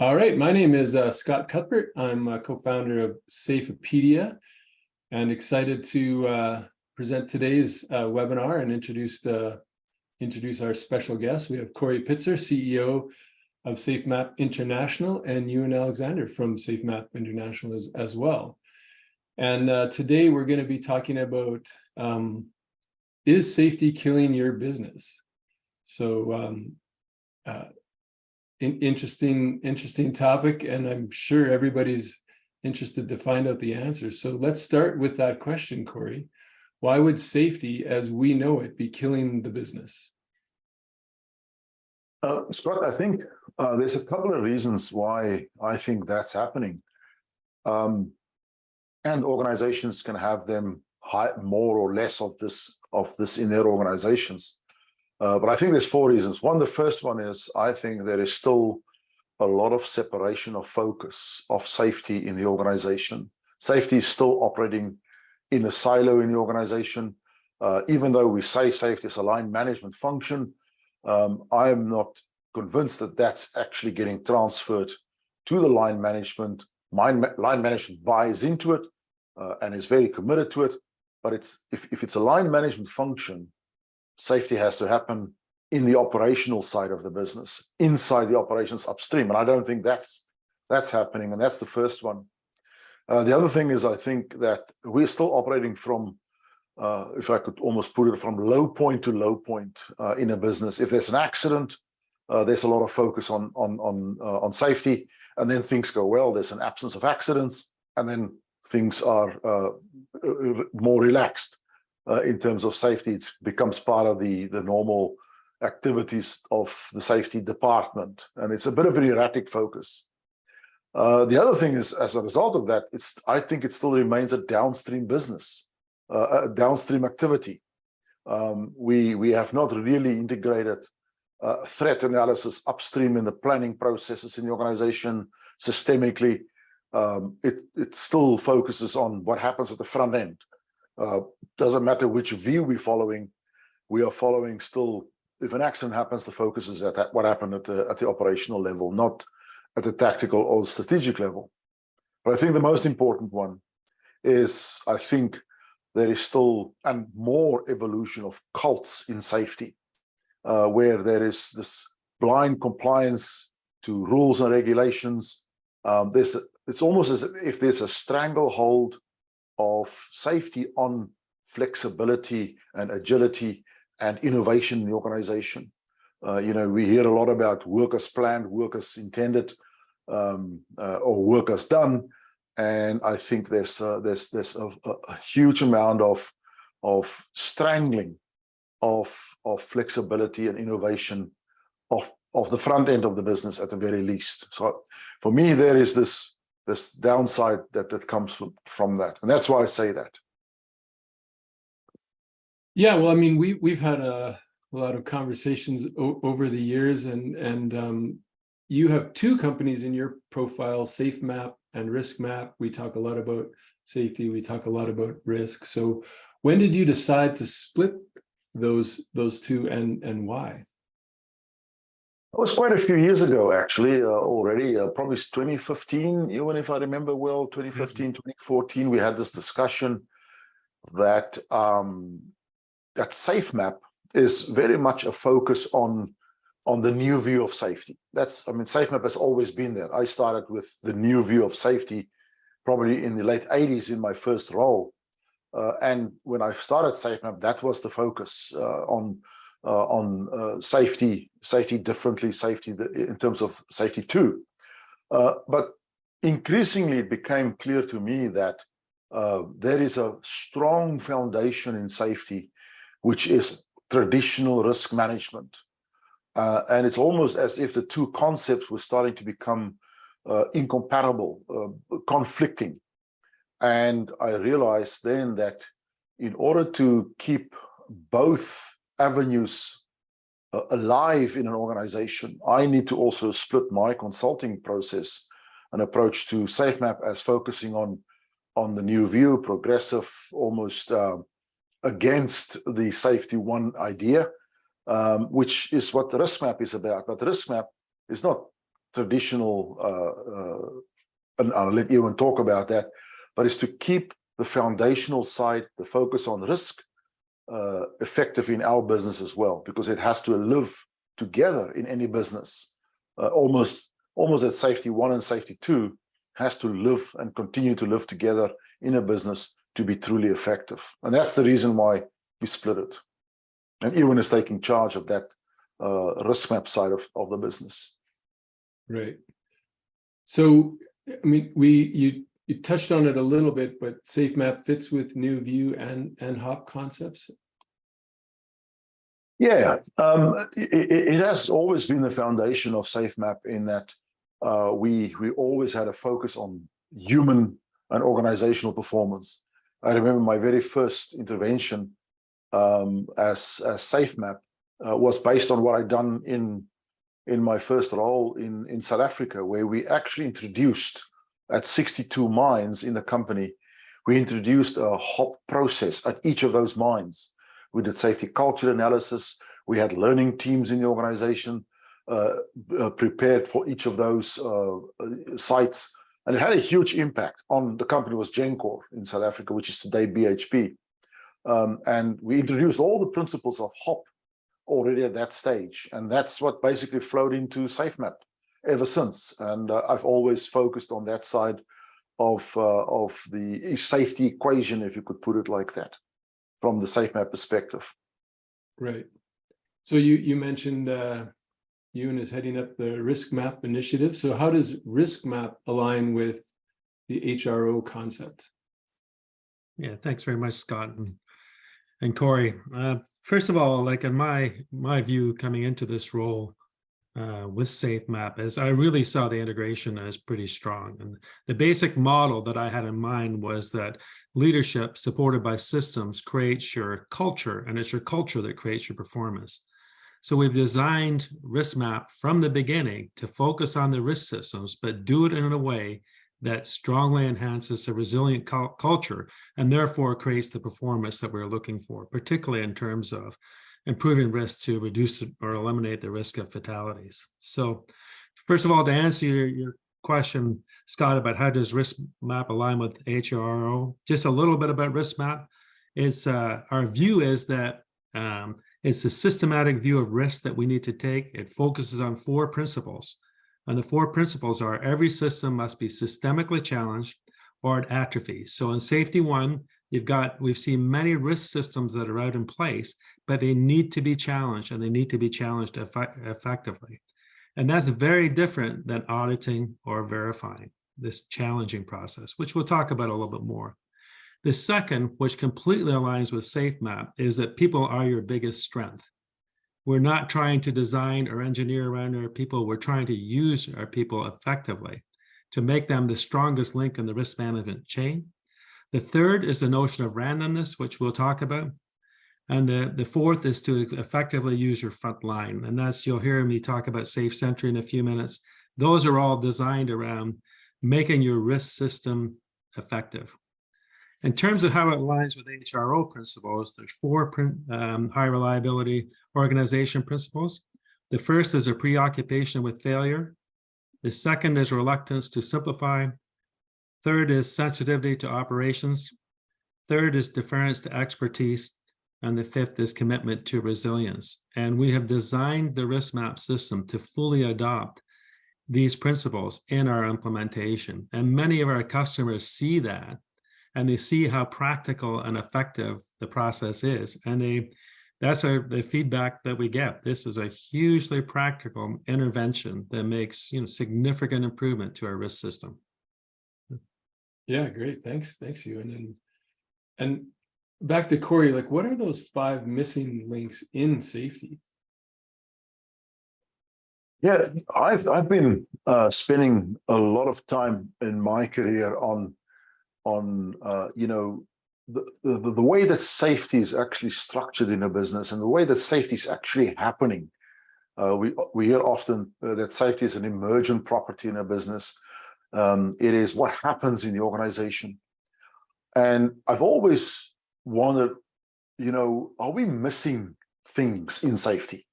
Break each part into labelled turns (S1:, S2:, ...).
S1: All right, my name is Scott Cuthbert. I'm a co-founder of SAFEpedia and excited to present today's webinar and introduce our special guest. We have Corrie Pitzer, CEO of SAFEmap International, and Ewan Alexander from SAFEmap International as well. And today we're going to be talking about, is safety killing your business? So interesting topic, and I'm sure everybody's interested to find out the answer. So let's start with that question, Corrie. Why would safety as we know it be killing the business?
S2: Scott, I think there's a couple of reasons why I think that's happening. And organizations can have them more or less of this in their organizations. But I think there's four reasons. The first one is I think there is still a lot of separation of focus of safety in the organization. Safety is still operating in a silo in the organization. Even though we say safety is a line management function, I am not convinced that that's actually getting transferred to the line management. Line management buys into it and is very committed to it. But if it's a line management function, safety has to happen in the operational side of the business, inside the operations upstream. And I don't think that's happening. And that's the first one. The other thing is I think that we're still operating from, if I could almost put it, from low point to low point in a business. If there's an accident, there's a lot of focus on safety, and then things go well. There's an absence of accidents, and then things are more relaxed. In terms of safety, it becomes part of the normal activities of the safety department, and it's a bit of an erratic focus. The other thing is, as a result of that, I think it still remains a downstream business, a downstream activity. We have not really integrated threat analysis upstream in the planning processes in the organization systemically. It still focuses on what happens at the front end. Doesn't matter which view we're following, we are following still. If an accident happens, the focus is at what happened at the operational level, not at the tactical or strategic level. But I think the most important one is I think there is still and more evolution of cults in safety, where there is this blind compliance to rules and regulations. It's almost as if there's a stranglehold of safety on flexibility and agility and innovation in the organization. We hear a lot about work as planned, work as intended, or work as done, and I think there's a huge amount of strangling of flexibility and innovation of the front end of the business at the very least. So for me, there is this downside that comes from that, and that's why I say that.
S1: Yeah, well, I mean, we've had a lot of conversations over the years, and you have two companies in your profile, SAFEmap and RiskMap. We talk a lot about safety, we talk a lot about risk. So when did you decide to split those two, and why?
S2: It was quite a few years ago, actually, already, probably 2015, even if I remember well, 2015, 2014, we had this discussion that that SAFEmap is very much a focus on the new view of safety. SAFEmap has always been there. I started with the new view of safety probably in the late 80s in my first role. And when I started SAFEmap, that was the focus on safety differently, safety in terms of safety too. But increasingly it became clear to me that there is a strong foundation in safety, which is traditional risk management. And it's almost as if the two concepts were starting to become incompatible, conflicting. And I realized then that in order to keep both avenues alive in an organization, I need to also split my consulting process and approach to SAFEmap as focusing on the new view, progressive, almost against the safety one idea, which is what the RiskMap is about. But the RiskMap is not traditional, and I'll let Ewan talk about that, but is to keep the foundational side, the focus on risk, effective in our business as well, because it has to live together in any business. Almost at safety 1 and safety 2 has to live and continue to live together in a business to be truly effective. And that's the reason why we split it. And Ewan is taking charge of that risk map side of the business.
S1: Right. So, I mean, you touched on it a little bit, but SAFEmap fits with new view and HOP concepts.
S2: Yeah, it has always been the foundation of SAFEmap in that we always had a focus on human and organizational performance. I remember my very first intervention as SAFEmap was based on what I'd done in my first role in South Africa, where we actually introduced at 62 mines in the company, we introduced a HOP process at each of those mines. We did safety culture analysis. We had learning teams in the organization prepared for each of those sites. And it had a huge impact on the company. Was Gencor in South Africa, which is today BHP. And we introduced all the principles of HOP already at that stage. And that's what basically flowed into SAFEmap ever since. And I've always focused on that side of the safety equation, if you could put it like that, from the SAFEmap perspective.
S1: Right. So you mentioned Ewan is heading up the risk map initiative. So how does risk map align with the HRO concept?
S3: Yeah, thanks very much, Scott and Corrie. First of all, like in my view coming into this role with SAFEmap, is I really saw the integration as pretty strong. And the basic model that I had in mind was that leadership supported by systems creates your culture, and it's your culture that creates your performance. So we've designed RiskMap from the beginning to focus on the risk systems, but do it in a way that strongly enhances a resilient culture and therefore creates the performance that we're looking for, particularly in terms of improving risk to reduce or eliminate the risk of fatalities. So first of all, to answer your question, Scott, about how does RiskMap align with HRO, just a little bit about RiskMap. It's our view is that it's a systematic view of risk that we need to take. It focuses on 4 principles. And the 4 principles are every system must be systemically challenged or it atrophies. So in safety 1, we've seen many risk systems that are out in place, but they need to be challenged, and they need to be challenged effectively. And that's very different than auditing or verifying, this challenging process, which we'll talk about a little bit more. The second, which completely aligns with SAFEmap, is that people are your biggest strength. We're not trying to design or engineer around our people. We're trying to use our people effectively to make them the strongest link in the risk management chain. The third is the notion of randomness, which we'll talk about. And the fourth is to effectively use your front line. And that's, you'll hear me talk about Safe Sentry in a few minutes. Those are all designed around making your risk system effective. In terms of how it aligns with HRO principles, there's 4 high reliability organization principles. The first is a preoccupation with failure. The second is reluctance to simplify. Third is sensitivity to operations. Third is deference to expertise. And the fifth is commitment to resilience. And we have designed the RiskMap system to fully adopt these principles in our implementation. And many of our customers see that, and they see how practical and effective the process is. And that's the feedback that we get. This is a hugely practical intervention that makes significant improvement to our risk system.
S1: Yeah, great. Thanks, Ewan. And back to Corrie, like, what are those 5 missing links in safety?
S2: Yeah, I've been spending a lot of time in my career on the way that safety is actually structured in a business and the way that safety is actually happening. We hear often that safety is an emergent property in a business. It is what happens in the organization. And I've always wondered, are we missing things in safety?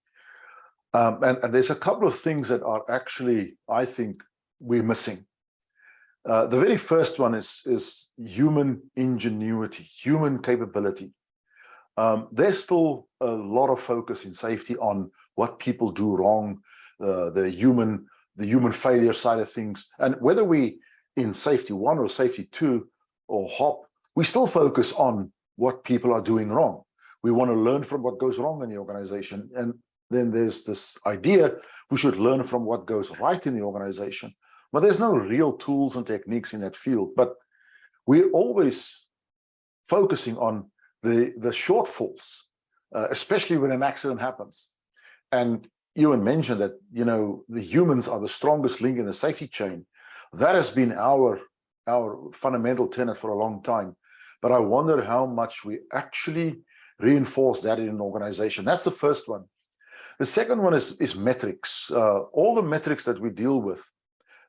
S2: And there's a couple of things that are actually, I think, we're missing. The very first one is human ingenuity, human capability. There's still a lot of focus in safety on what people do wrong, the human failure side of things. And whether we in safety 1 or safety 2 or HOP, we still focus on what people are doing wrong. We want to learn from what goes wrong in the organization. And then there's this idea we should learn from what goes right in the organization. But there's no real tools and techniques in that field. But we're always focusing on the shortfalls, especially when an accident happens. And Ewan mentioned that, you know, the humans are the strongest link in the safety chain. That has been our fundamental tenet for a long time. But I wonder how much we actually reinforce that in an organization. That's the first one. The second one is metrics. All the metrics that we deal with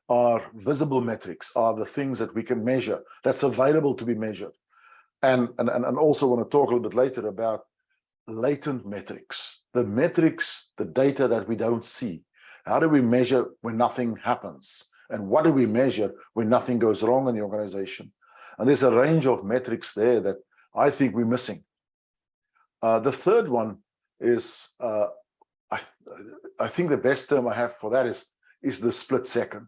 S2: are visible metrics, are the things that we can measure, that's available to be measured. And also want to talk a little bit later about latent metrics, the metrics, the data that we don't see. How do we measure when nothing happens? And what do we measure when nothing goes wrong in the organization? And there's a range of metrics there that I think we're missing. The third one is, I think the best term I have for that is the split second.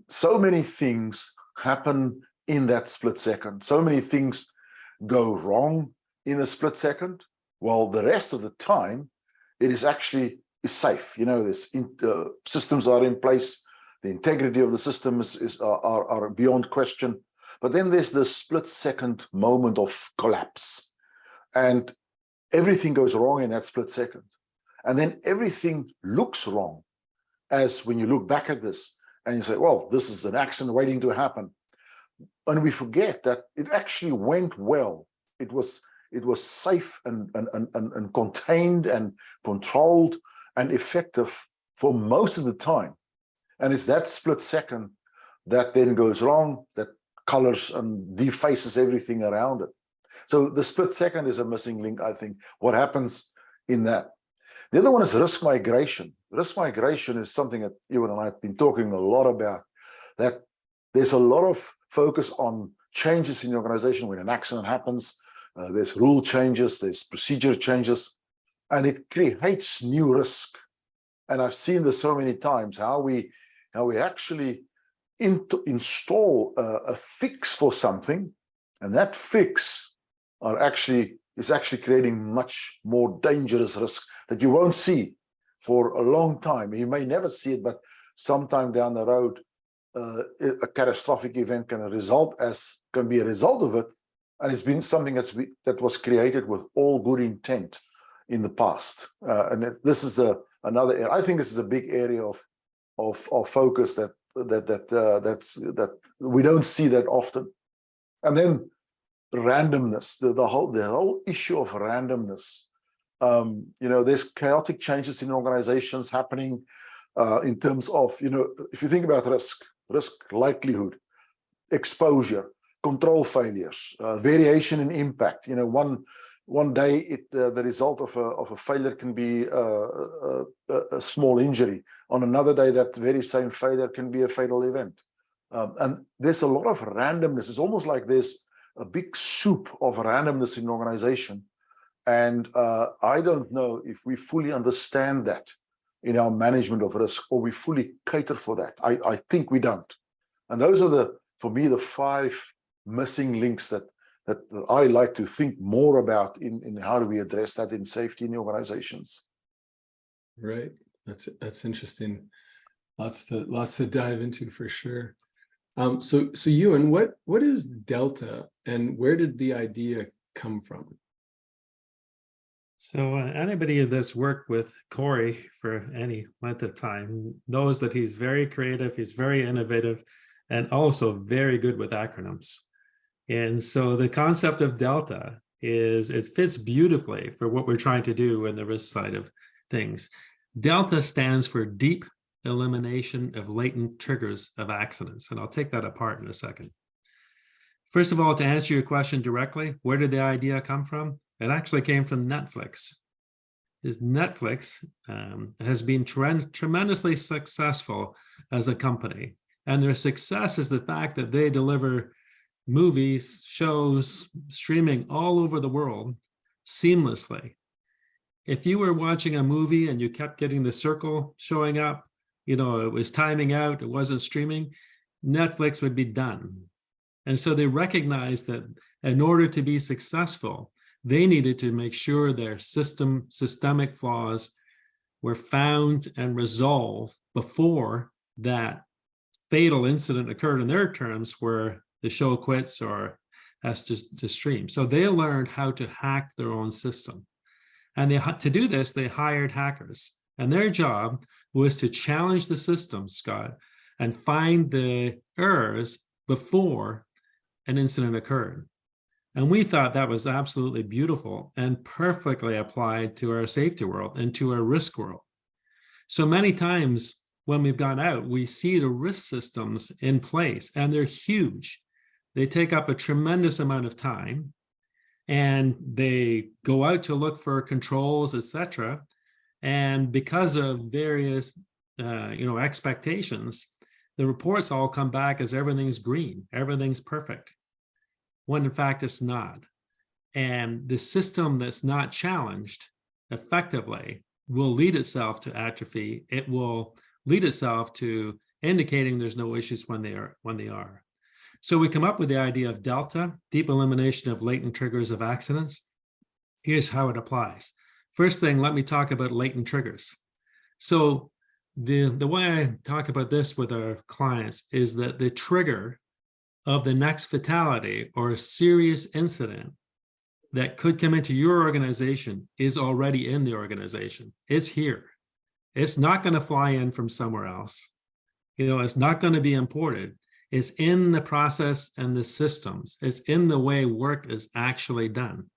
S2: So many things happen in that split second. So many things go wrong in a split second. Well, the rest of the time, it is actually safe. You know, this systems are in place. The integrity of the system are beyond question. But then there's the split second moment of collapse. And everything goes wrong in that split second. And then everything looks wrong as when you look back at this and you say, well, this is an accident waiting to happen. And we forget that it actually went well. It was safe and contained and controlled and effective for most of the time. And it's that split second that then goes wrong, that colors and defaces everything around it. So the split second is a missing link, I think, what happens in that. The other one is risk migration. Risk migration is something that you and I have been talking a lot about, that there's a lot of focus on changes in the organization when an accident happens. There's rule changes, there's procedure changes, and it creates new risk. And I've seen this so many times, how we actually install a fix for something, and that fix is actually creating much more dangerous risk that you won't see for a long time. You may never see it, but sometime down the road, a catastrophic event can be a result of it, and it's been something that was created with all good intent in the past. And this is another area. I think this is a big area of focus that we don't see that often. And then randomness, the whole issue of randomness. You know, there's chaotic changes in organizations happening in terms of, you know, if you think about risk likelihood, exposure, control failures, variation in impact. You know, one day the result of a failure can be a small injury. On another day, that very same failure can be a fatal event. And there's a lot of randomness. It's almost like there's a big soup of randomness in an organization. And I don't know if we fully understand that in our management of risk, or we fully cater for that. I think we don't. And those are for me, the 5 missing links that I like to think more about in how do we address that in safety in the organizations.
S1: Right. That's interesting. Lots to dive into for sure. So Ewan, what is Delta, and where did the idea come from?
S3: So anybody that's worked with Corrie for any length of time knows that he's very creative, he's very innovative, and also very good with acronyms. And so the concept of Delta it fits beautifully for what we're trying to do in the risk side of things. Delta stands for deep elimination of latent triggers of accidents. And I'll take that apart in a second. First of all, to answer your question directly, where did the idea come from? It actually came from Netflix. is Netflix has been tremendously successful as a company. And their success is the fact that they deliver movies, shows, streaming all over the world seamlessly. If you were watching a movie and you kept getting the circle showing up, it was timing out, it wasn't streaming, Netflix would be done. And so they recognized that in order to be successful, they needed to make sure their systemic flaws were found and resolved before that fatal incident occurred in their terms where the show quits or has to stream. So they learned how to hack their own system. And to do this, they hired hackers. And their job was to challenge the system, Scott, and find the errors before an incident occurred. And we thought that was absolutely beautiful and perfectly applied to our safety world and to our risk world. So many times when we've gone out, we see the risk systems in place, and they're huge. They take up a tremendous amount of time, and they go out to look for controls, etc. And because of various expectations, the reports all come back as everything's green, everything's perfect, when in fact it's not. And the system that's not challenged effectively will lead itself to atrophy. It will lead itself to indicating there's no issues when they are. So we come up with the idea of Delta, deep elimination of latent triggers of accidents. Here's how it applies. First thing, let me talk about latent triggers. So the way I talk about this with our clients is that the trigger of the next fatality or a serious incident that could come into your organization is already in the organization. It's here. It's not going to fly in from somewhere else. It's not going to be imported. It's in the process and the systems. It's in the way work is actually done.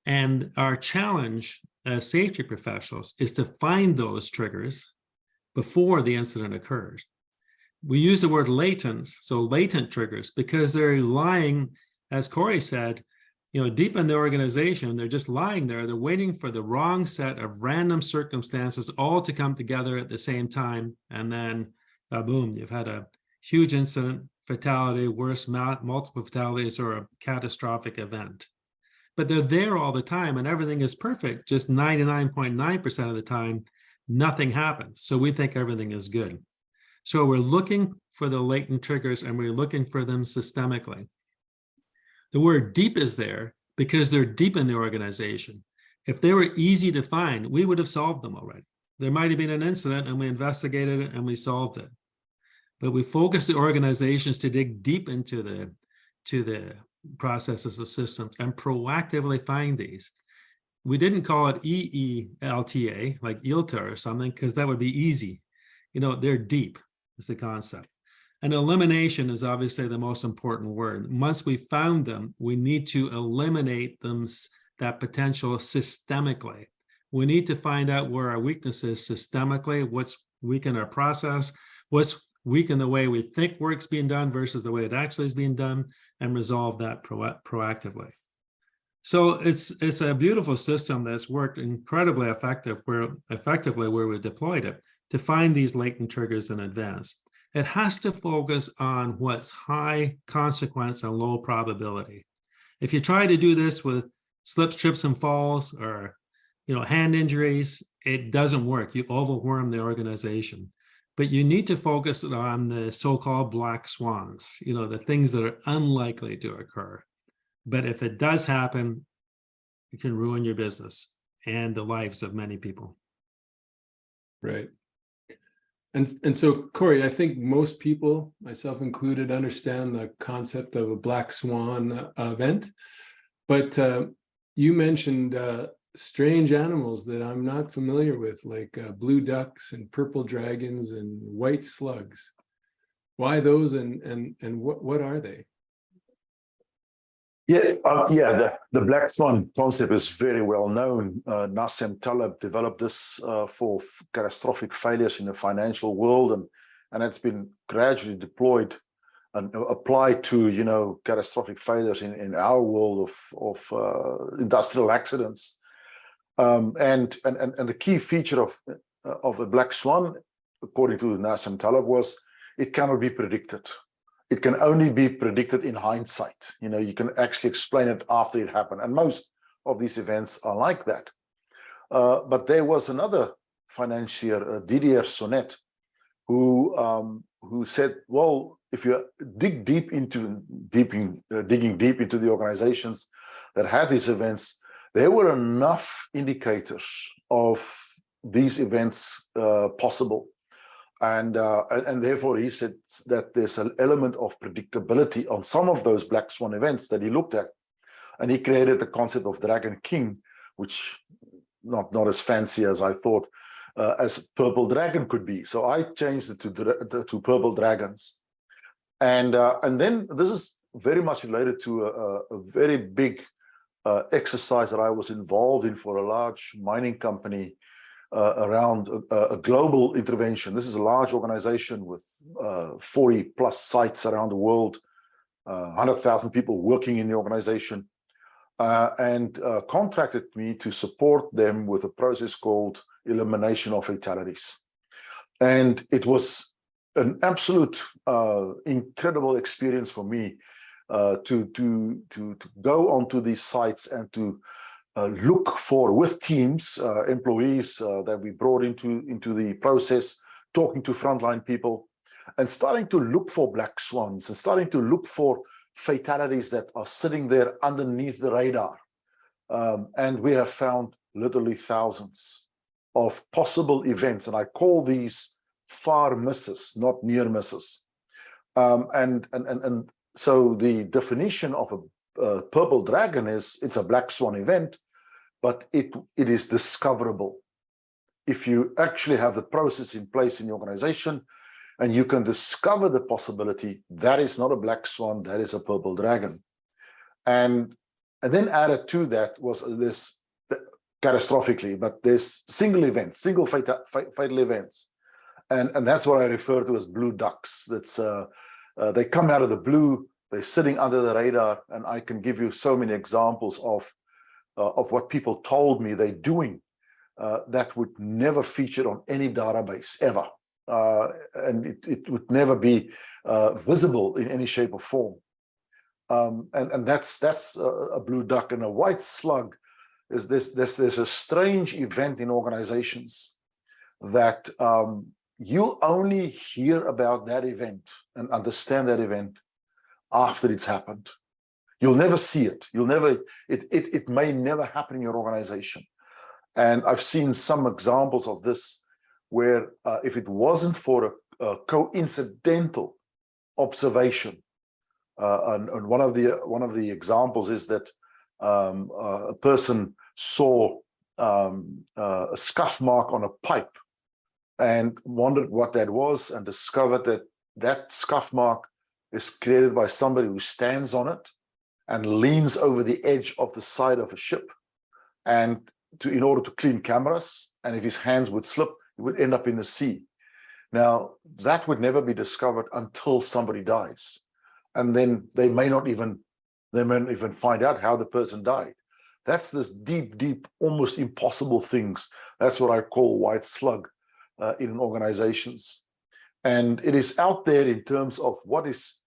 S3: And our challenge as safety professionals is to find those triggers before the incident occurs. We use the word latent, so latent triggers, because they're lying, as Corrie said, deep in the organization. They're just lying there. They're waiting for the wrong set of random circumstances all to come together at the same time. And then, boom, you've had a huge incident, fatality, worse, multiple fatalities, or a catastrophic event. But they're there all the time and everything is perfect. Just 99.9% of the time, nothing happens. So we think everything is good. So we're looking for the latent triggers and we're looking for them systemically. The word deep is there because they're deep in the organization. If they were easy to find, we would have solved them already. There might have been an incident and we investigated it and we solved it. But we focus the organizations to dig deep into the processes, the systems, and proactively find these. We didn't call it EELTA, like ILTA or something, because that would be easy. They're deep, is the concept. And elimination is obviously the most important word. Once we found them, we need to eliminate them, that potential systemically. We need to find out where our weakness is systemically, what's weak in our process, what's weak in the way we think work's being done versus the way it actually is being done, and resolve that proactively. So it's a beautiful system that's worked incredibly effectively where we deployed it to find these latent triggers in advance. It has to focus on what's high consequence and low probability. If you try to do this with slips, trips, and falls, or hand injuries, it doesn't work. You overwhelm the organization. But you need to focus on the so-called black swans, the things that are unlikely to occur. But if it does happen, it can ruin your business and the lives of many people.
S1: Right. And so, Corrie, I think most people, myself included, understand the concept of a black swan event. But you mentioned strange animals that I'm not familiar with, like blue ducks and purple dragons and white slugs. Why those, and what are they?
S2: The black swan concept is very well known. Nassim Taleb developed this for catastrophic failures in the financial world, and it's been gradually deployed and applied to catastrophic failures in our world of industrial accidents. And the key feature of a black swan, according to Nassim Taleb, was it cannot be predicted. It can only be predicted in hindsight. You know, you can actually explain it after it happened. And most of these events are like that. But there was another financier, Didier Sonnet, who said, well, if you dig deep into digging deep into the organizations that had these events, there were enough indicators of these events possible. And therefore he said that there's an element of predictability on some of those black swan events that he looked at. And he created the concept of Dragon King, which not as fancy as I thought as Purple Dragon could be. So I changed it to Purple Dragons. And then this is very much related to a very big exercise that I was involved in for a large mining company around a global intervention. This is a large organization with 40 plus sites around the world, 100,000 people working in the organization, and contracted me to support them with a process called elimination of fatalities. And it was an absolute incredible experience for me to go onto these sites and to look for, with teams, employees that we brought into the process, talking to frontline people, and starting to look for black swans and starting to look for fatalities that are sitting there underneath the radar. And we have found literally thousands of possible events, and I call these far misses, not near misses. And so the definition of a purple dragon is it's a black swan event, but it is discoverable. If you actually have the process in place in your organization and you can discover the possibility, that is not a black swan, that is a purple dragon. And then added to that was this catastrophically, but there's single events, single fatal events. And that's what I refer to as blue ducks. That's they come out of the blue, they're sitting under the radar, and I can give you so many examples of what people told me they're doing that would never feature on any database ever. And it would never be visible in any shape or form. And that's a blue duck. And a white slug is there's a strange event in organizations that you'll only hear about that event and understand that event after it's happened. You'll never see it. It may never happen in your organization. And I've seen some examples of this where if it wasn't for a coincidental observation, and one of the examples is that a person saw a scuff mark on a pipe and wondered what that was, and discovered that that scuff mark is created by somebody who stands on it and leans over the edge of the side of a ship, and in order to clean cameras, and if his hands would slip, it would end up in the sea. Now, that would never be discovered until somebody dies. And then they may not even find out how the person died. That's this deep, almost impossible things. That's what I call white slug in organizations. And it is out there in terms of what is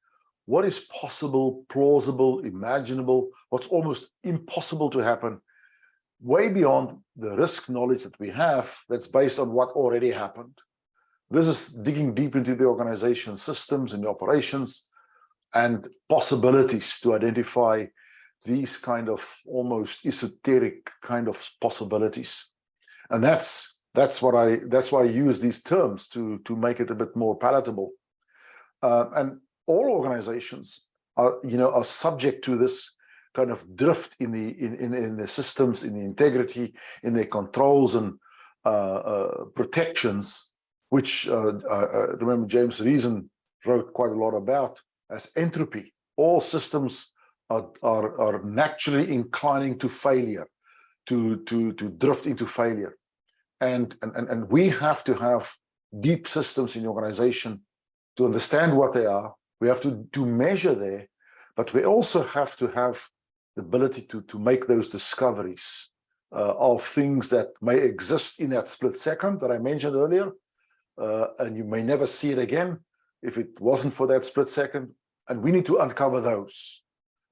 S2: possible, plausible, imaginable, what's almost impossible to happen, way beyond the risk knowledge that we have that's based on what already happened. This is digging deep into the organization systems and the operations and possibilities to identify these kind of almost esoteric kind of possibilities. And that's why I use these terms to make it a bit more palatable. And all organizations are subject to this kind of drift in the systems, in the integrity, in their controls and protections, which remember James Reason wrote quite a lot about as entropy. All systems are naturally inclining to failure, to drift into failure, and we have to have deep systems in the organization to understand what they are. We have to measure there, but we also have to have the ability to make those discoveries of things that may exist in that split second that I mentioned earlier, and you may never see it again if it wasn't for that split second, and we need to uncover those.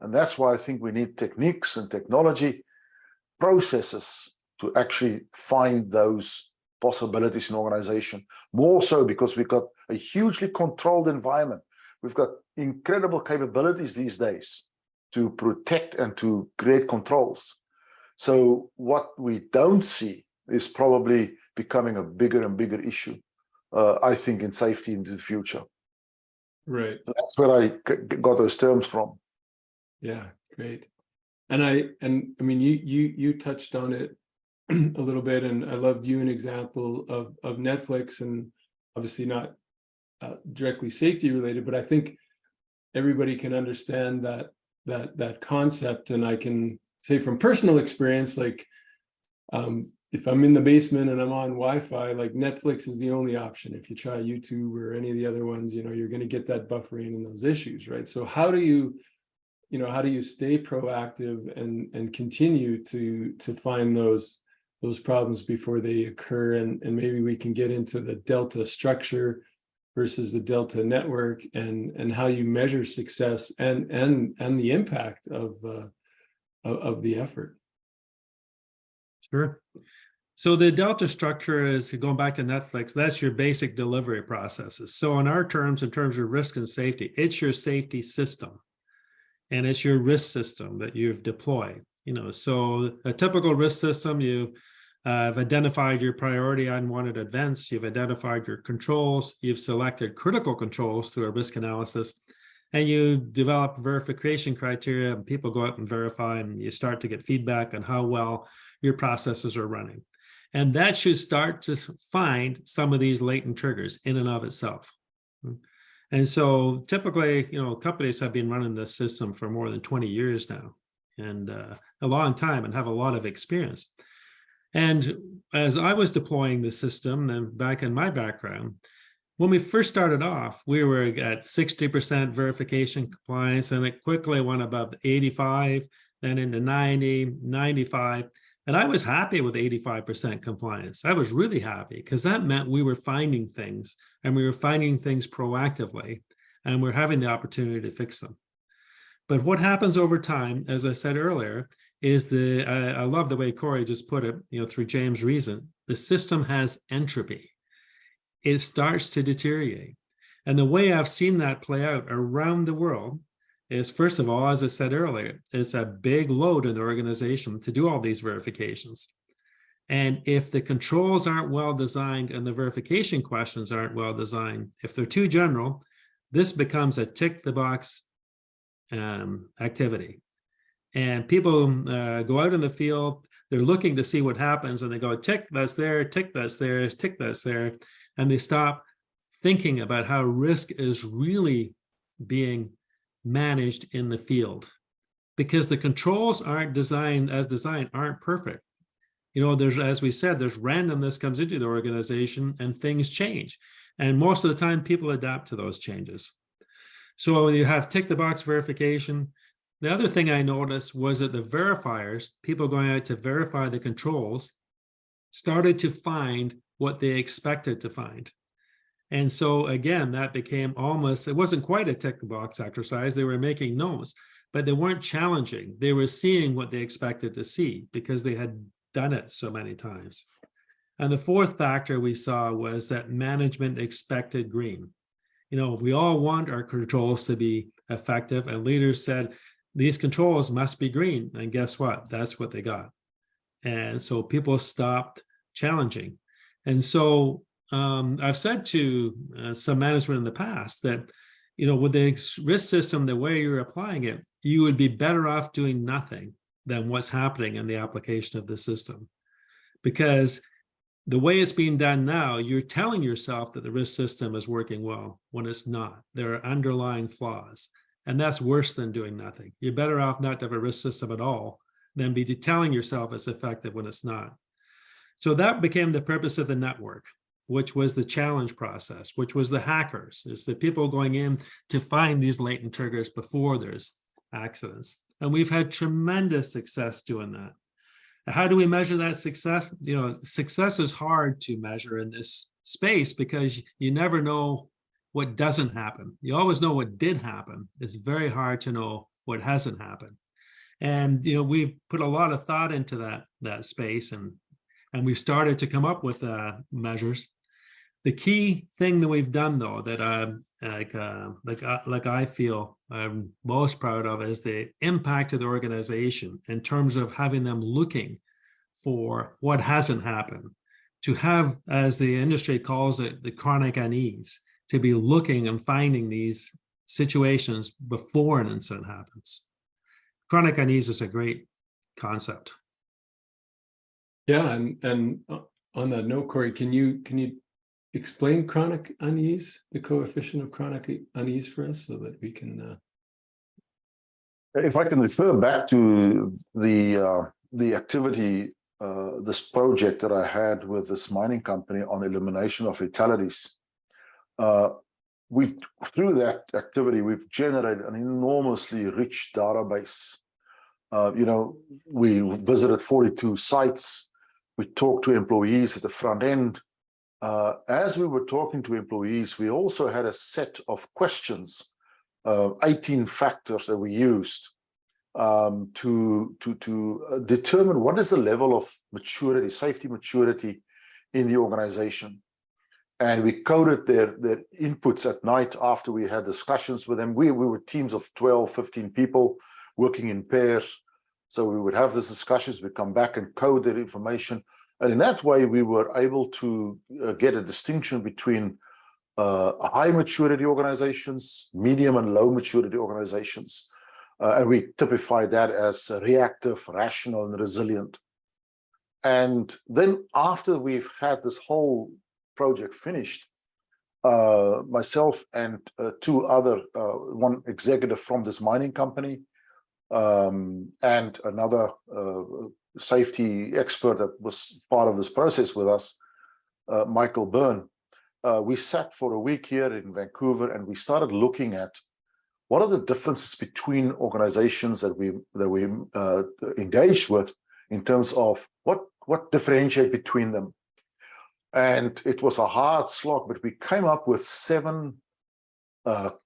S2: And that's why I think we need techniques and technology processes to actually find those possibilities in organization. More so because we've got a hugely controlled environment. We've got incredible capabilities these days to protect and to create controls. So what we don't see is probably becoming a bigger and bigger issue, I think, in safety into the future.
S1: Right.
S2: That's where I got those terms from.
S1: Yeah, great. And I mean, you touched on it a little bit, and I loved you an example of Netflix, and obviously not directly safety related, but I think everybody can understand that concept. And I can say from personal experience, like if I'm in the basement and I'm on Wi-Fi, like Netflix is the only option. If you try YouTube or any of the other ones, you know, you're going to get that buffering and those issues, right? So how do you stay proactive and continue to find those problems before they occur? And maybe we can get into the Delta structure versus the Delta network, and how you measure success and the impact of the effort.
S3: Sure. So the Delta structure is, going back to Netflix, that's your basic delivery processes. So in our terms, in terms of risk and safety, it's your safety system. And it's your risk system that you've deployed. You know, so a typical risk system, you have identified your priority unwanted events, you've identified your controls, you've selected critical controls through a risk analysis, and you develop verification criteria, and people go out and verify, and you start to get feedback on how well your processes are running. And that should start to find some of these latent triggers in and of itself. And so typically, you know, companies have been running this system for more than 20 years now, and a long time, and have a lot of experience. And as I was deploying the system, and back in my background, when we first started off, we were at 60% verification compliance, and it quickly went above 85, then into 90, 95. And I was happy with 85% compliance. I was really happy, because that meant we were finding things, and we were finding things proactively, and we're having the opportunity to fix them. But what happens over time, as I said earlier, is I love the way Corrie just put it, you know, through James Reason, the system has entropy. It starts to deteriorate. And the way I've seen that play out around the world is, first of all, as I said earlier, it's a big load in the organization to do all these verifications. And if the controls aren't well designed and the verification questions aren't well designed, if they're too general, this becomes a tick the box activity. And people go out in the field, they're looking to see what happens, and they go, tick, that's there, tick, that's there, tick, that's there. And they stop thinking about how risk is really being managed in the field, because the controls aren't designed aren't perfect. You know, there's, as we said, there's randomness comes into the organization, and things change. And most of the time people adapt to those changes. So you have tick the box verification. The other thing I noticed was that the verifiers, people going out to verify the controls, started to find what they expected to find. And so again, that became almost, it wasn't quite a tick the box exercise. They were making notes, but they weren't challenging. They were seeing what they expected to see, because they had done it so many times. And the fourth factor we saw was that management expected green. You know, we all want our controls to be effective, and leaders said, these controls must be green. And guess what? That's what they got. And so people stopped challenging. And so I've said to some management in the past that, you know, with the risk system, the way you're applying it, you would be better off doing nothing than what's happening in the application of the system. Because the way it's being done now, you're telling yourself that the risk system is working well when it's not. There are underlying flaws, and that's worse than doing nothing. You're better off not to have a risk system at all than be telling yourself it's effective when it's not. So that became the purpose of the network, which was the challenge process, which was the hackers. It's the people going in to find these latent triggers before there's accidents. And we've had tremendous success doing that. How do we measure that success? Success is hard to measure in this space because you never know what doesn't happen. You always know what did happen. It's very hard to know what hasn't happened. And we've put a lot of thought into that space, and we've started to come up with measures. The key thing that we've done, though, that I feel I'm most proud of is the impact of the organization in terms of having them looking for what hasn't happened, to have, as the industry calls it, the chronic unease, to be looking and finding these situations before an incident happens. Chronic unease is a great concept.
S1: Yeah, and on that note, Corrie, can you explain chronic unease, the coefficient of chronic unease for us, so that we can
S2: If I can refer back to the activity, this project that I had with this mining company on elimination of fatalities, through that activity, we've generated an enormously rich database. We visited 42 sites. We talked to employees at the front end. As we were talking to employees, we also had a set of questions, 18 factors that we used to determine what is the level of maturity, safety maturity in the organization. And we coded their inputs at night after we had discussions with them. We were teams of 12, 15 people working in pairs. So we would have these discussions, we come back and code their information. And in that way, we were able to get a distinction between high maturity organizations, medium and low maturity organizations. And we typify that as reactive, rational, and resilient. And then after we've had this whole project finished, myself and one executive from this mining company, and another safety expert that was part of this process with us, Michael Byrne, we sat for a week here in Vancouver, and we started looking at what are the differences between organizations that we engaged with in terms of what differentiate between them. And it was a hard slog, but we came up with 7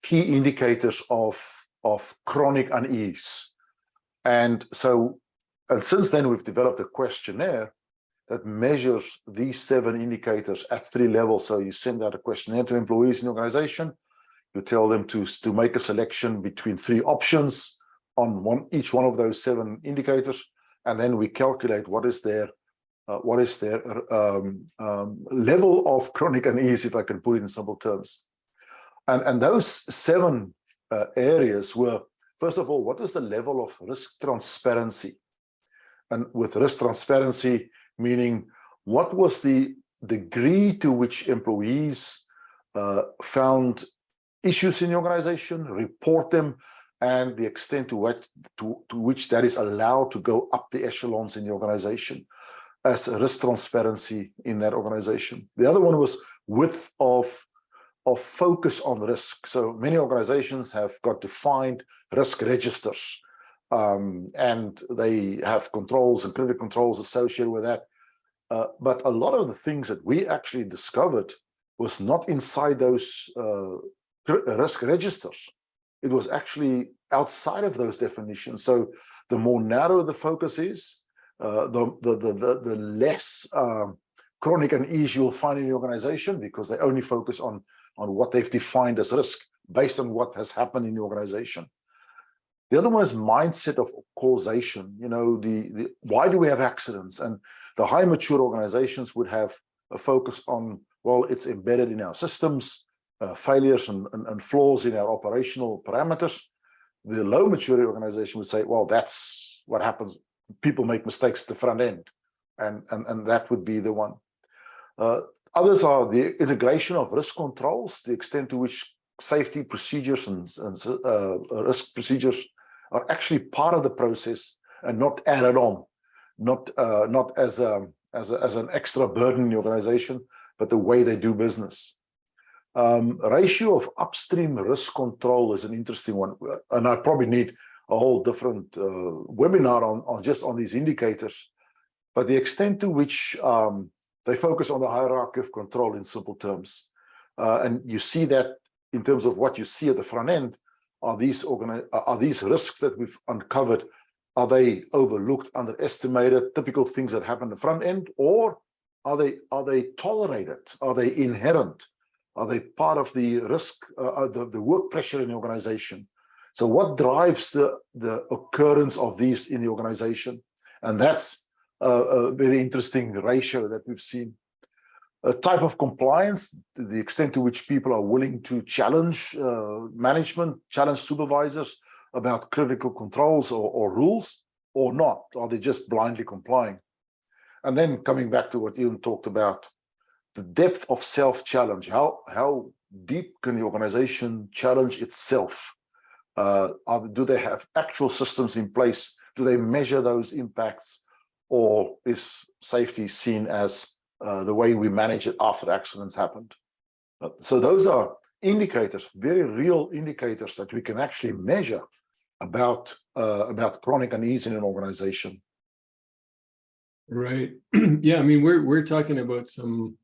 S2: key indicators of chronic unease. And since then, we've developed a questionnaire that measures these 7 indicators at 3 levels. So you send out a questionnaire to employees in the organization. You tell them to make a selection between 3 options on each one of those 7 indicators, and then we calculate what is their level of chronic unease, if I can put it in simple terms. And those 7 areas were, first of all, what is the level of risk transparency? And with risk transparency, meaning what was the degree to which employees found issues in the organization, report them, and the extent to which that is allowed to go up the echelons in the organization as a risk transparency in that organization. The other one was width of focus on risk. So many organizations have got defined risk registers, and they have controls and critical controls associated with that. But a lot of the things that we actually discovered was not inside those risk registers. It was actually outside of those definitions. So the more narrow the focus is, the less chronic unease you'll find in the organization, because they only focus on what they've defined as risk based on what has happened in the organization. The other one is mindset of causation. Why do we have accidents? And the high mature organizations would have a focus on, well, it's embedded in our systems, failures and flaws in our operational parameters. The low maturity organization would say, well, that's what happens. People make mistakes at the front end, and that would be the one. Others are the integration of risk controls, the extent to which safety procedures and risk procedures are actually part of the process and not added on, not as an extra burden in the organization, but the way they do business. Ratio of upstream risk control is an interesting one, and I probably need a whole different webinar on these indicators. but the extent to which they focus on the hierarchy of control in simple terms. And you see that in terms of what you see at the front end, are these risks that we've uncovered, are they overlooked, underestimated, typical things that happen at the front end, or are they tolerated? Are they inherent? Are they part of the risk, the work pressure in the organization? So what drives the occurrence of these in the organization? And that's a very interesting ratio that we've seen. A type of compliance, the extent to which people are willing to challenge management, challenge supervisors about critical controls or rules, or not? Are they just blindly complying? And then coming back to what Ewan talked about, the depth of self-challenge. How deep can the organization challenge itself? Do they have actual systems in place? Do they measure those impacts? Or is safety seen as the way we manage it after accidents happened? So those are indicators, very real indicators that we can actually measure about chronic unease in an organization.
S1: Right. Yeah, I mean, we're talking about some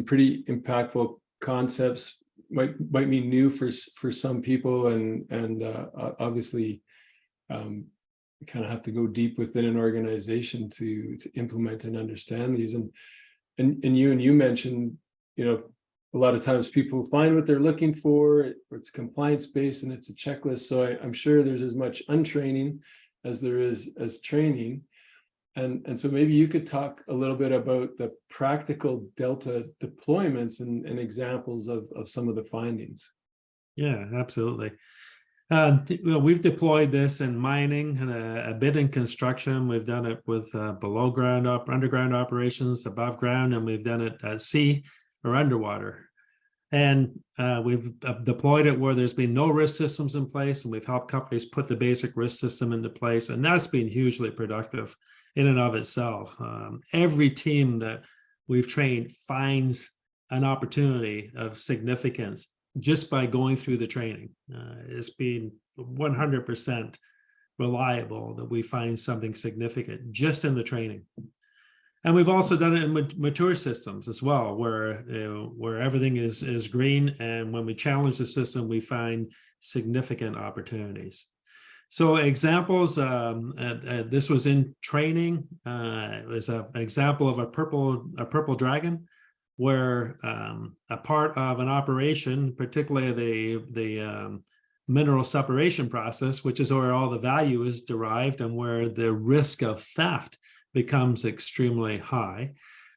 S1: pretty impactful concepts. Might be new for some people, and obviously you kind of have to go deep within an organization to implement and understand these. And you mentioned, you know, a lot of times people find what they're looking for, it's compliance based and it's a checklist. So I'm sure there's as much untraining as there is as training. And so maybe you could talk a little bit about the practical Delta deployments and examples of some of the findings.
S3: Yeah, absolutely. Well, we've deployed this in mining and a bit in construction. We've done it with below ground, underground operations, above ground, and we've done it at sea or underwater. And we've deployed it where there's been no risk systems in place, and we've helped companies put the basic risk system into place, and that's been hugely productive in and of itself. Every team that we've trained finds an opportunity of significance just by going through the training. It's been 100% reliable that we find something significant just in the training. And we've also done it in mature systems as well, where everything is green, and when we challenge the system, we find significant opportunities. So examples, this was in training. It was an example of a purple dragon, where a part of an operation, particularly the mineral separation process, which is where all the value is derived and where the risk of theft becomes extremely high.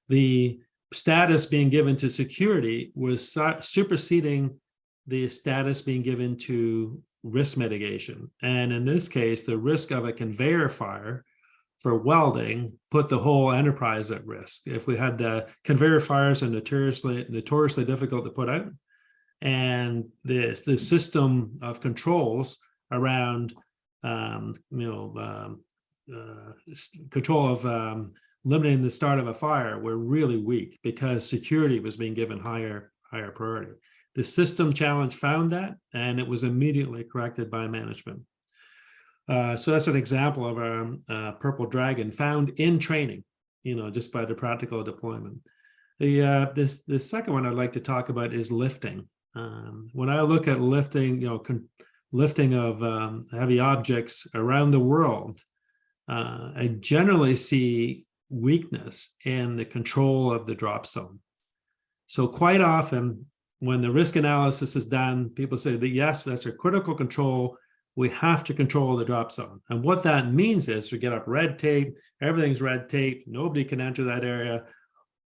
S3: The status being given to security was superseding the status being given to risk mitigation. And in this case, the risk of a conveyor fire for welding put the whole enterprise at risk. If we had the conveyor fires are notoriously difficult to put out, and the system of controls around control of limiting the start of a fire were really weak because security was being given higher priority. The system challenge found that, and it was immediately corrected by management. So that's an example of a purple dragon found in training, just by the practical deployment. The second one I'd like to talk about is lifting. When I look at lifting, lifting of heavy objects around the world, I generally see weakness in the control of the drop zone. So quite often, when the risk analysis is done, people say that, yes, that's a critical control. We have to control the drop zone. And what that means is we get up red tape, everything's red tape, nobody can enter that area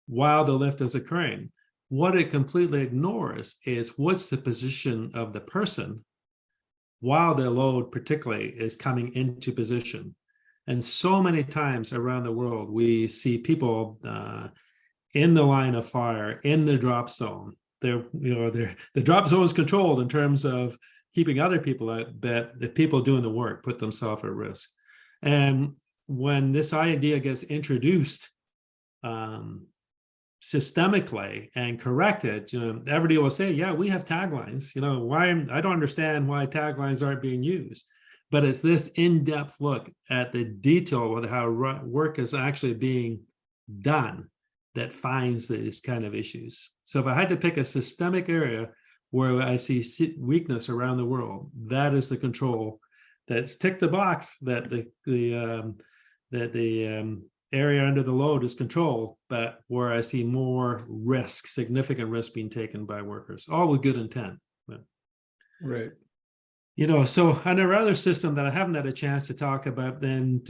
S3: while the lift is occurring. What it completely ignores is what's the position of the person while the load particularly is coming into position. And so many times around the world, we see people in the line of fire, in the drop zone. The drop zone is controlled in terms of keeping other people out, but the people doing the work put themselves at risk. And when this idea gets introduced systemically and corrected, everybody will say, yeah, we have taglines. Why I don't understand why taglines aren't being used. but it's this in-depth look at the detail of how work is actually being done that finds these kind of issues. So if I had to pick a systemic area where I see weakness around the world, that is the control that's ticked the box that the area under the load is controlled, but where I see more risk, significant risk being taken by workers, all with good intent. But,
S1: Right.
S3: you know, so another other system that I haven't had a chance to talk about then,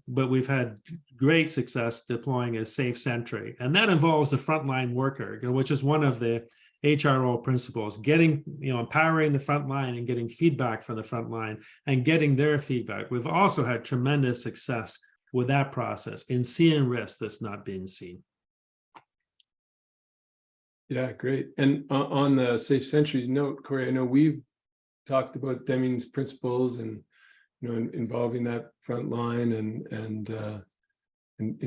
S3: but we've had great success deploying is SAFEsentry, and that involves the frontline worker, you know, which is one of the HRO principles, getting, you know, empowering the front line and getting feedback from the front line and getting their feedback. We've also had tremendous success with that process in seeing risk that's not being seen.
S1: Yeah, great. And on the SAFEsentry's note, Corey, I know we've talked about Deming's principles and, you know, involving that front line and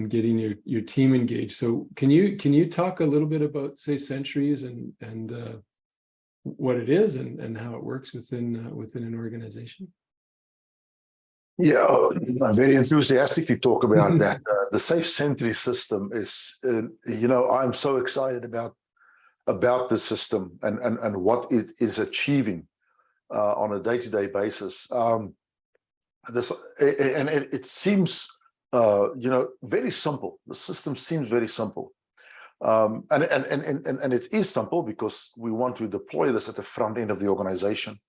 S1: getting your team engaged. So can you talk a little bit about SAFEsentries and what it is and how it works within an organization?
S2: Yeah, I'm very enthusiastically talk about that. The SAFEsentry system is, you know, I'm so excited about the system and what it is achieving on a day-to-day basis. It seems, you know, very simple. The system seems very simple, and it is simple because we want to deploy this at the front end of the organization.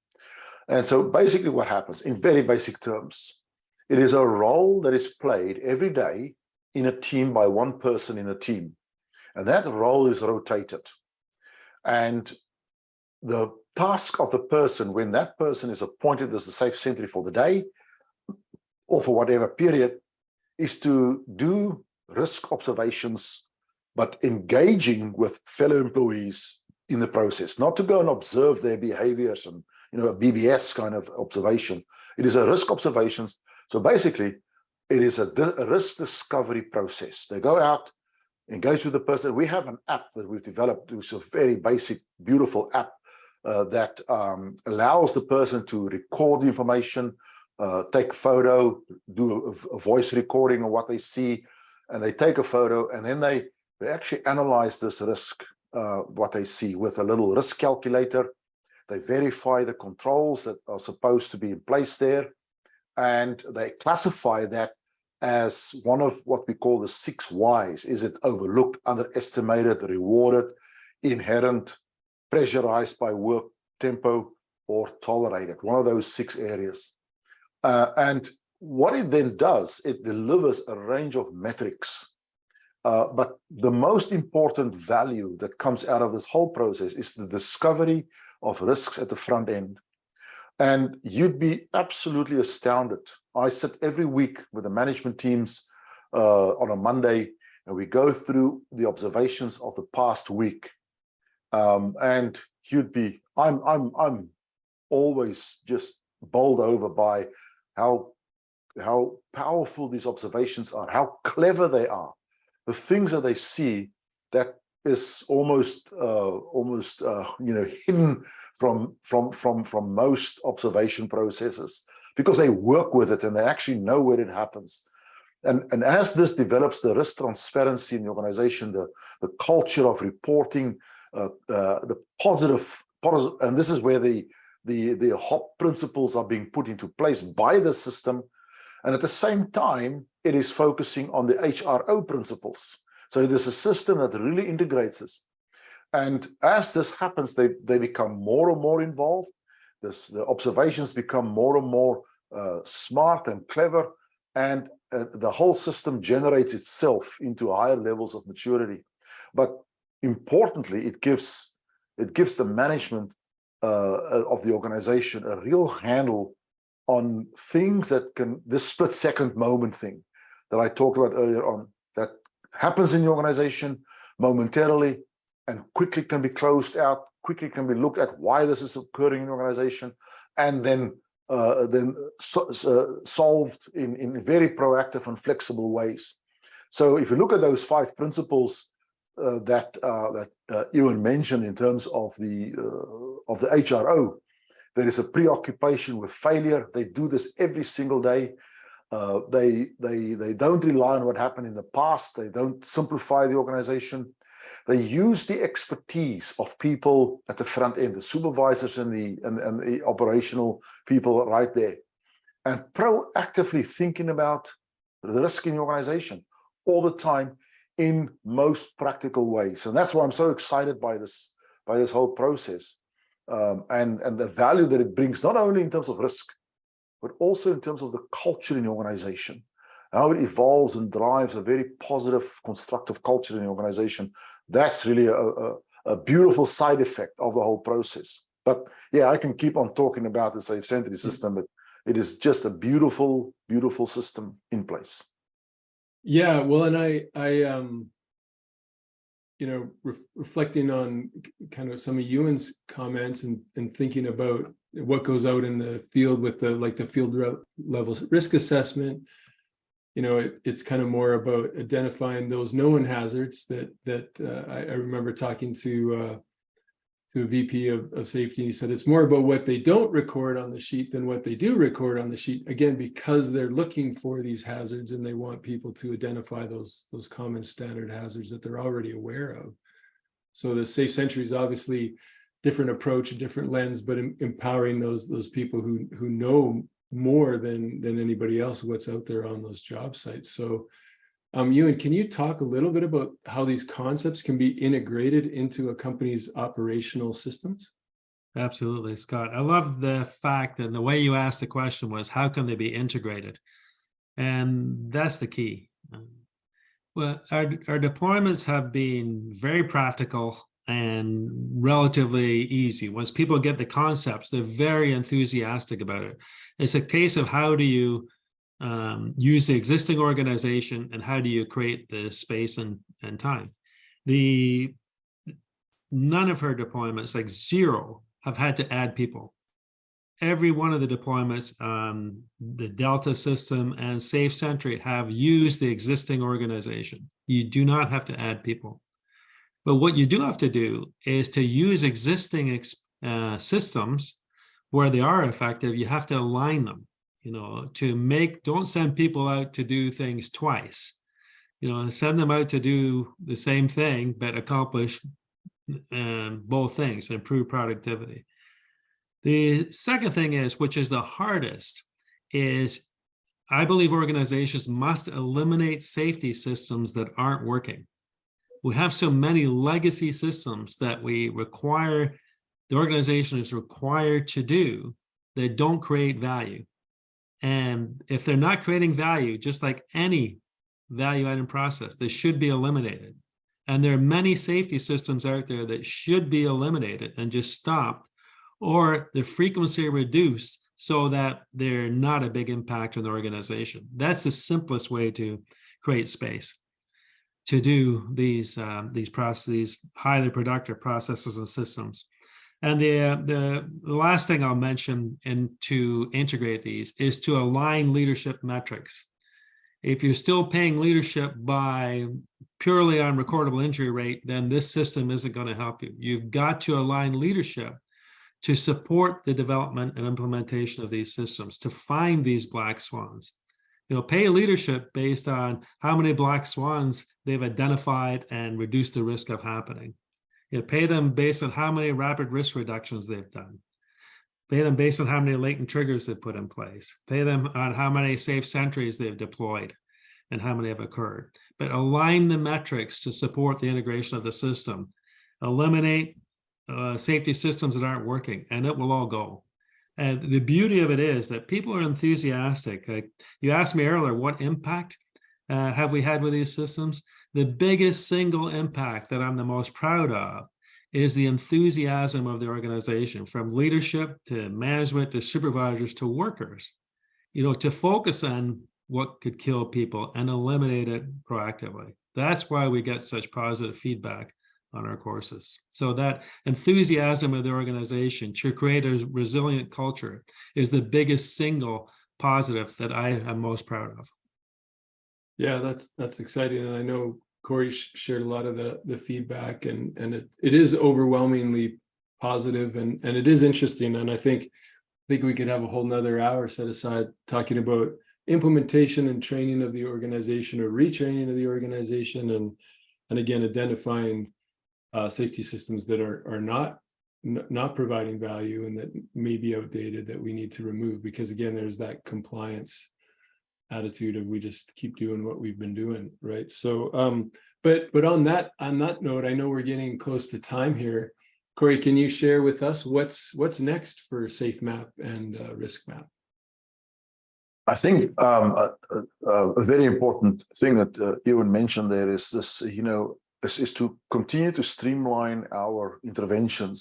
S2: And so basically what happens in very basic terms, it is a role that is played every day in a team by one person in a team. And that role is rotated. And the task of the person, when that person is appointed as the SAFEsentry for the day or for whatever period, is to do risk observations, but engaging with fellow employees in the process, not to go and observe their behaviors and, you know, a BBS kind of observation. It is a risk observations. So basically, it is a risk discovery process. They go out, engage with the person. We have an app that we've developed, which is a very basic, beautiful app that allows the person to record the information, take a photo, do a voice recording of what they see, and they take a photo, and then they actually analyze this risk, what they see with a little risk calculator. They verify the controls that are supposed to be in place there, and they classify that as one of what we call the 6 whys. Is it overlooked, underestimated, rewarded, inherent, pressurized by work tempo, or tolerated? One of those 6 areas. And what it then does, it delivers a range of metrics. But the most important value that comes out of this whole process is the discovery of risks at the front end. And you'd be absolutely astounded. I sit every week with the management teams on a Monday, and we go through the observations of the past week. And I'm always just bowled over by how powerful these observations are, how clever they are, the things that they see that is almost you know, hidden from most observation processes, because they work with it and they actually know where it happens. And as this develops, the risk transparency in the organization, the culture of reporting, the positive, and this is where the HOP principles are being put into place by the system. And at the same time, it is focusing on the HRO principles. So there's a system that really integrates this. And as this happens, they become more and more involved. The observations become more and more smart and clever, and the whole system generates itself into higher levels of maturity. But importantly, it gives the management of the organization a real handle on things that can, this split-second moment thing that I talked about earlier on, that happens in the organization momentarily and quickly can be closed out, quickly can be looked at why this is occurring in the organization, and then solved in very proactive and flexible ways. So if you look at those 5 principles that Ewan mentioned in terms of the HRO, There is a preoccupation with failure. They do this every single day. They don't rely on what happened in the past. They don't simplify the organization. They use the expertise of people at the front end, the supervisors and the operational people right there, and proactively thinking about the risk in the organization all the time in most practical ways. And that's why I'm so excited by this whole process, and the value that it brings, not only in terms of risk, but also in terms of the culture in the organization, how it evolves and drives a very positive, constructive culture in the organization. That's really a beautiful side effect of the whole process. But yeah, I can keep on talking about the safe sentry system, but it is just a beautiful, beautiful system in place.
S1: Yeah, well, and I reflecting on kind of some of Ewan's comments and thinking about what goes out in the field with the field level risk assessment, it's kind of more about identifying those known hazards that I remember talking to a VP of safety, and he said it's more about what they don't record on the sheet than what they do record on the sheet, again, because they're looking for these hazards and they want people to identify those common standard hazards that they're already aware of. So the safe sentry is obviously different approach, a different lens, but empowering those people who know more than anybody else what's out there on those job sites. So Ewan, can you talk a little bit about how these concepts can be integrated into a company's operational systems?
S3: Absolutely, Scott. I love the fact that the way you asked the question was, how can they be integrated? And that's the key. Well, our deployments have been very practical and relatively easy. Once people get the concepts, they're very enthusiastic about it. It's a case of how do you use the existing organization and how do you create the space and time. None of her deployments, like zero, have had to add people. Every one of the deployments, the Delta system and Safe Sentry have used the existing organization. You do not have to add people. But what you do have to do is to use existing systems where they are effective. You have to align them, don't send people out to do things twice. Send them out to do the same thing, but accomplish both things, improve productivity. The second thing is, which is the hardest, is I believe organizations must eliminate safety systems that aren't working. We have so many legacy systems that the organization is required to do that don't create value. And if they're not creating value, just like any value added process, they should be eliminated. And there are many safety systems out there that should be eliminated and just stopped, or the frequency reduced so that they're not a big impact on the organization. That's the simplest way to create space to do these processes, highly productive processes and systems. And the last thing I'll mention to integrate these is to align leadership metrics. If you're still paying leadership by purely on recordable injury rate, then this system isn't going to help you. You've got to align leadership to support the development and implementation of these systems, to find these black swans. Pay leadership based on how many black swans they've identified and reduced the risk of happening. Pay them based on how many rapid risk reductions they've done. Pay them based on how many latent triggers they've put in place. Pay them on how many safe sentries they've deployed and how many have occurred. But align the metrics to support the integration of the system. Eliminate safety systems that aren't working, and it will all go. And the beauty of it is that people are enthusiastic. You asked me earlier, what impact have we had with these systems? The biggest single impact that I'm the most proud of is the enthusiasm of the organization, from leadership to management to supervisors to workers, to focus on what could kill people and eliminate it proactively. That's why we get such positive feedback on our courses. So that enthusiasm of the organization to create a resilient culture is the biggest single positive that I am most proud of.
S1: Yeah, that's exciting. And I know Corrie shared a lot of the feedback, and it is overwhelmingly positive, and it is interesting. And I think we could have a whole nother hour set aside talking about implementation and training of the organization, or retraining of the organization, and again identifying safety systems that are not providing value and that may be outdated, that we need to remove, because again there's that compliance attitude of we just keep doing what we've been doing, right? So but on that note, I know we're getting close to time here. Corrie, can you share with us what's next for SAFEmap and RiskMap?
S2: I think a very important thing that Ewan mentioned there is this, is to continue to streamline our interventions,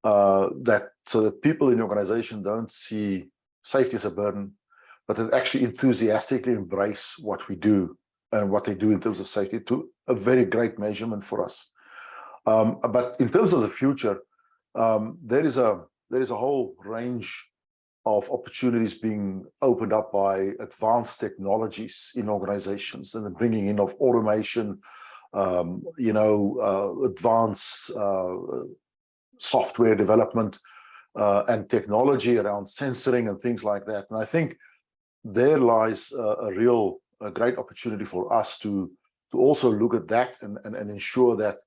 S2: so that people in the organization don't see safety as a burden, but that actually enthusiastically embrace what we do and what they do in terms of safety, to a very great measurement for us. But in terms of the future, there is a whole range of opportunities being opened up by advanced technologies in organizations, and the bringing in of automation, advanced software development, and technology around sensoring and things like that. And I think there lies a great opportunity for us to also look at that and ensure that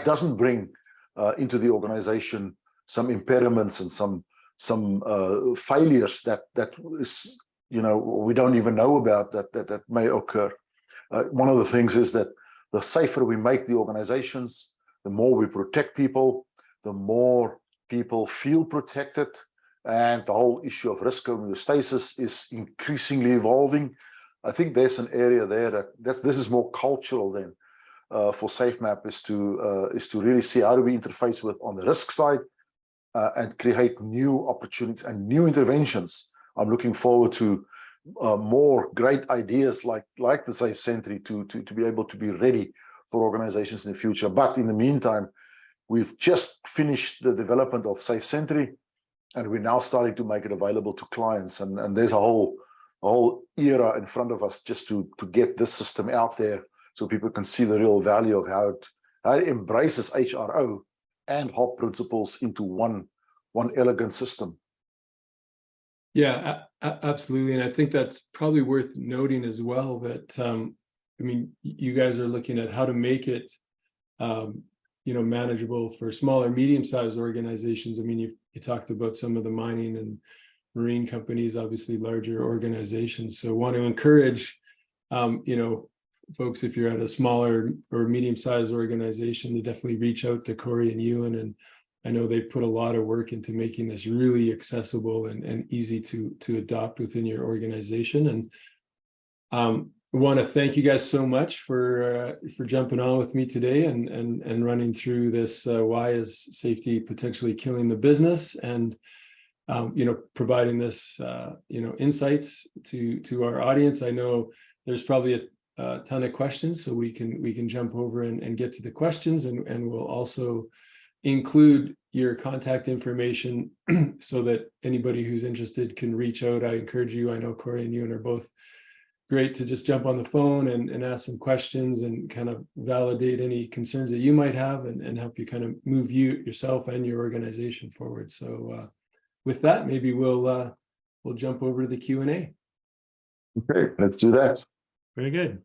S2: doesn't bring into the organization some impediments and some failures that is, we don't even know about, that may occur. One of the things is that the safer we make the organizations, the more we protect people, the more people feel protected, and the whole issue of risk homeostasis is increasingly evolving. I think there's an area there that this is more cultural than for SAFEmap, is to really see how do we interface with on the risk side, and create new opportunities and new interventions. I'm looking forward to more great ideas like the Safe Sentry to be able to be ready for organizations in the future. But in the meantime, we've just finished the development of Safe Sentry, and we're now starting to make it available to clients. And there's a whole era in front of us just to get this system out there, so people can see the real value of how it embraces HRO and HOP principles into one elegant system.
S1: Yeah, absolutely. And I think that's probably worth noting as well, that you guys are looking at how to make it manageable for smaller, medium-sized organizations. I mean, you talked about some of the mining and marine companies, obviously larger organizations. So want to encourage folks, if you're at a smaller or medium-sized organization, to definitely reach out to Corrie and Ewan. And I know they've put a lot of work into making this really accessible and easy to adopt within your organization. And I want to thank you guys so much for jumping on with me today and running through this. Why is safety potentially killing the business? And providing this insights to our audience. I know there's probably a ton of questions, so we can jump over and get to the questions, and we'll also include your contact information so that anybody who's interested can reach out. I encourage you, I know Corrie and Ewan are both great, to just jump on the phone and ask some questions and kind of validate any concerns that you might have, and help you kind of move yourself and your organization forward. So with that, maybe we'll jump over to the Q&A.
S2: Okay, let's do that.
S3: Very good.